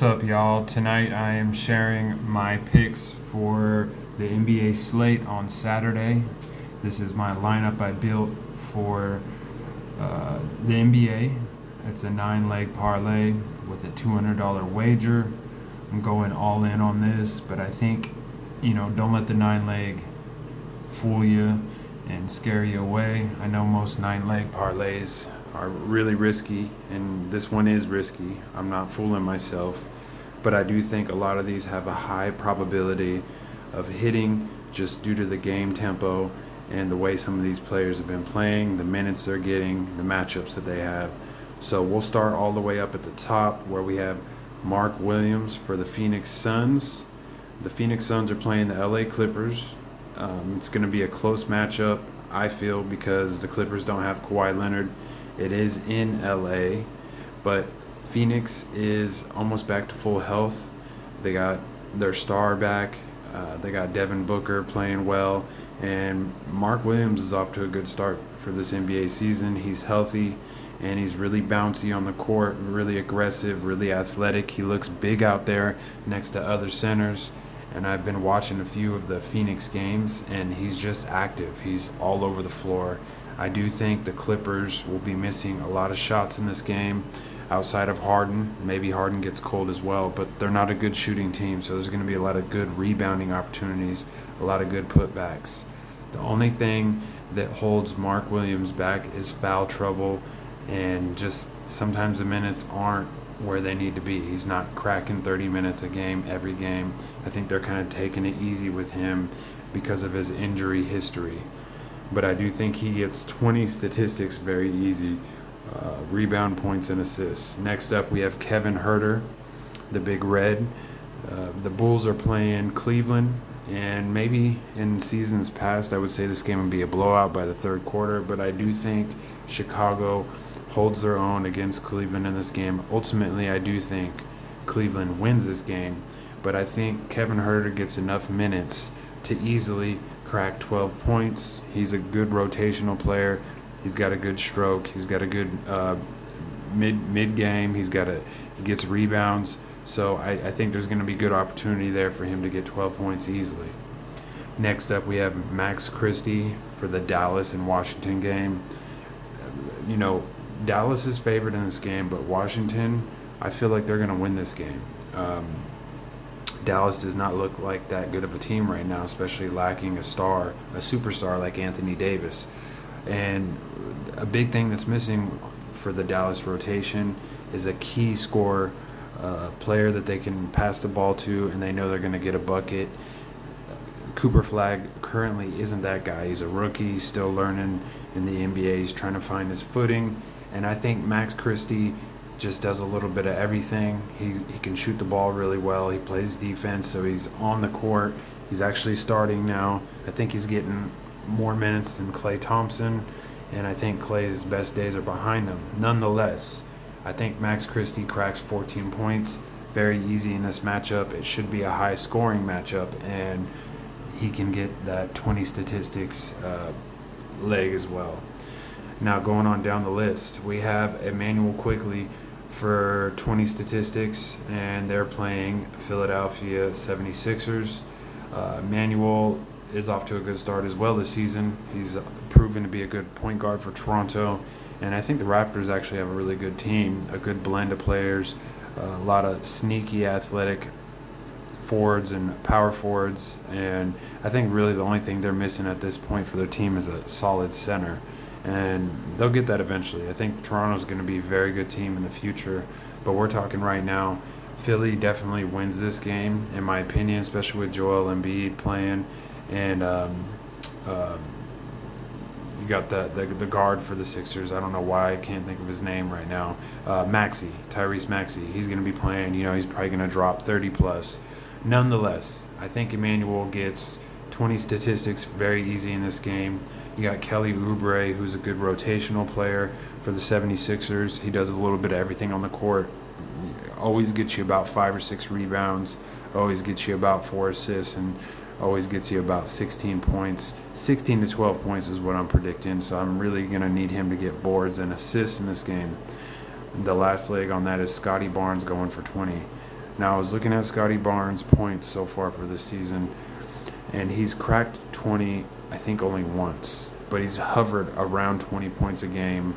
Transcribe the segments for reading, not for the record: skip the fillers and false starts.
What's up, y'all? Tonight I am sharing my picks for the NBA slate on Saturday. This is my lineup I built for the NBA. It's a 9-leg parlay with a $200 wager. I'm going all in on this, but I think, don't let the 9-leg fool you and scare you away. I know most 9-leg parlays are really risky, and this one is risky. I'm not fooling myself, but I do think a lot of these have a high probability of hitting just due to the game tempo and the way some of these players have been playing, the minutes they're getting, the matchups that they have. So we'll start all the way up at the top where we have Mark Williams for the Phoenix Suns. The Phoenix Suns are playing the LA Clippers. It's going to be a close matchup, I feel, because the Clippers don't have Kawhi Leonard. It is in LA, but Phoenix is almost back to full health. They got their star back. They got Devin Booker playing well, and Mark Williams is off to a good start for this NBA season. He's healthy, and he's really bouncy on the court, really aggressive, really athletic. He looks big out there next to other centers, and I've been watching a few of the Phoenix games, and he's just active. He's all over the floor. I do think the Clippers will be missing a lot of shots in this game outside of Harden. Maybe Harden gets cold as well, but they're not a good shooting team, so there's going to be a lot of good rebounding opportunities, a lot of good putbacks. The only thing that holds Mark Williams back is foul trouble, and just sometimes the minutes aren't where they need to be. He's not cracking 30 minutes a game every game. I think they're kind of taking it easy with him because of his injury history. But I do think he gets 20 statistics very easy, rebound, points, and assists. Next up, we have Kevin Huerter, the Big Red. The Bulls are playing Cleveland, and maybe in seasons past I would say this game would be a blowout by the third quarter, but I do think Chicago holds their own against Cleveland in this game. Ultimately, I do think Cleveland wins this game, but I think Kevin Huerter gets enough minutes to easily crack 12 points. He's a good rotational player. He's got a good stroke. He's got a good mid game. He gets rebounds. So I think there's going to be good opportunity there for him to get 12 points easily. Next up, we have Max Christie for the Dallas and Washington game. Dallas is favored in this game, but Washington, I feel like they're going to win this game. Dallas does not look like that good of a team right now, especially lacking a superstar like Anthony Davis. And a big thing that's missing for the Dallas rotation is a key scorer, player that they can pass the ball to and they know they're going to get a bucket. Cooper Flag currently isn't that guy. He's a rookie, still learning in the NBA. He's trying to find his footing. And I think Max Christie just does a little bit of everything. He can shoot the ball really well. He plays defense, so he's on the court. He's actually starting now. I think he's getting more minutes than Klay Thompson, and I think Klay's best days are behind him. Nonetheless, I think Max Christie cracks 14 points very easy in this matchup. It should be a high-scoring matchup, and he can get that 20 statistics leg as well. Now, going on down the list, we have Emmanuel Quickley for 20 statistics, and they're playing Philadelphia 76ers. Emmanuel is off to a good start as well this season. He's proven to be a good point guard for Toronto, and I think the Raptors actually have a really good team, a good blend of players, a lot of sneaky athletic forwards and power forwards, and I think really the only thing they're missing at this point for their team is a solid center. And they'll get that eventually. I think Toronto's going to be a very good team in the future, but we're talking right now. Philly definitely wins this game, in my opinion, especially with Joel Embiid playing. And you got the guard for the Sixers. I don't know why I can't think of his name right now. Tyrese Maxey. He's going to be playing. He's probably going to drop 30+. Nonetheless, I think Emmanuel gets 20 statistics very easy in this game. You got Kelly Oubre, who's a good rotational player for the 76ers. He does a little bit of everything on the court. Always gets you about 5 or 6 rebounds, always gets you about 4 assists, and always gets you about 16 points. 16 to 12 points is what I'm predicting, so I'm really going to need him to get boards and assists in this game. The last leg on that is Scotty Barnes going for 20. Now, I was looking at Scotty Barnes' points so far for this season, and he's cracked 20, I think, only once, but he's hovered around 20 points a game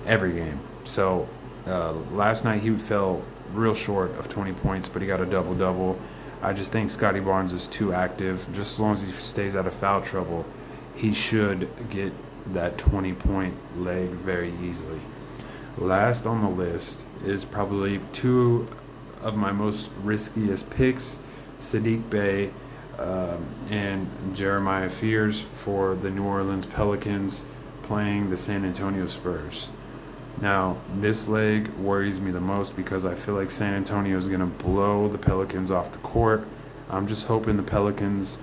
every game. So last night he fell real short of 20 points, but he got a double-double. I just think Scotty Barnes is too active. Just as long as he stays out of foul trouble, he should get that 20-point leg very easily. Last on the list is probably two of my most riskiest picks, Sadiq Bey and Jeremiah Fears for the New Orleans Pelicans playing the San Antonio Spurs. Now, this leg worries me the most because I feel like San Antonio is going to blow the Pelicans off the court. I'm just hoping the Pelicans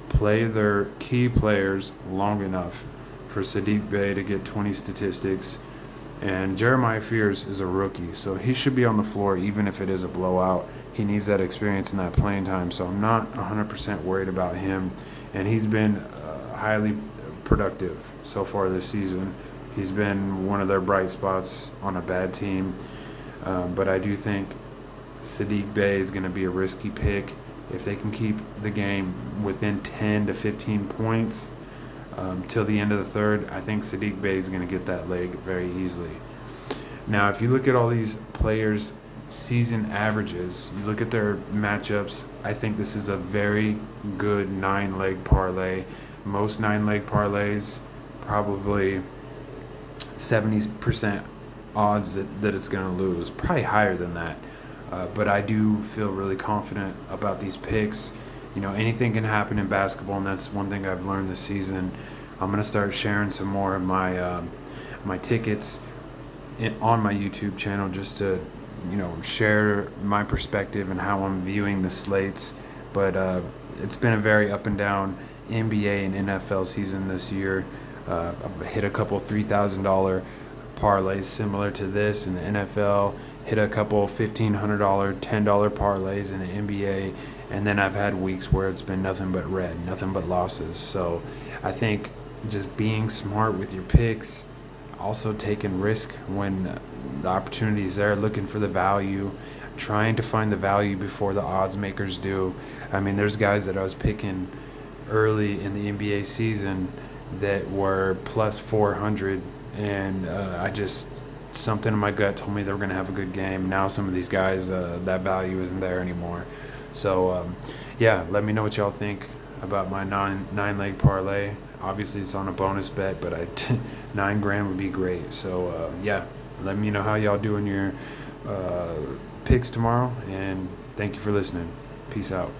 play their key players long enough for Sadiq Bey to get 20 statistics. And Jeremiah Fears is a rookie, so he should be on the floor even if it is a blowout. He needs that experience and that playing time, so I'm not 100% worried about him. And he's been highly productive so far this season. He's been one of their bright spots on a bad team. But I do think Sadiq Bey is going to be a risky pick. If they can keep the game within 10 to 15 points till the end of the third, I think Sadiq Bey is going to get that leg very easily. Now, if you look at all these players' season averages, you look at their matchups, I think this is a very good 9-leg parlay. Most 9-leg parlays, probably 70% odds that it's going to lose, probably higher than that. But I do feel really confident about these picks. You know, anything can happen in basketball, and that's one thing I've learned this season. I'm going to start sharing some more of my my tickets on my YouTube channel just to, you know, share my perspective and how I'm viewing the slates. But it's been a very up and down NBA and NFL season this year. I've hit a couple $3,000 parlays similar to this in the NFL, hit a couple $1,500, $10 parlays in the NBA, and then I've had weeks where it's been nothing but red, nothing but losses. So I think just being smart with your picks, also taking risk when the opportunity's there, looking for the value, trying to find the value before the odds makers do. I mean, there's guys that I was picking early in the NBA season that were plus 400, and something in my gut told me they were going to have a good game. Now some of these guys, that value isn't there anymore. So yeah, let me know what y'all think about my nine-leg parlay. Obviously it's on a bonus bet, but $9,000 would be great. So yeah, let me know how y'all doing your picks tomorrow, and thank you for listening. Peace out.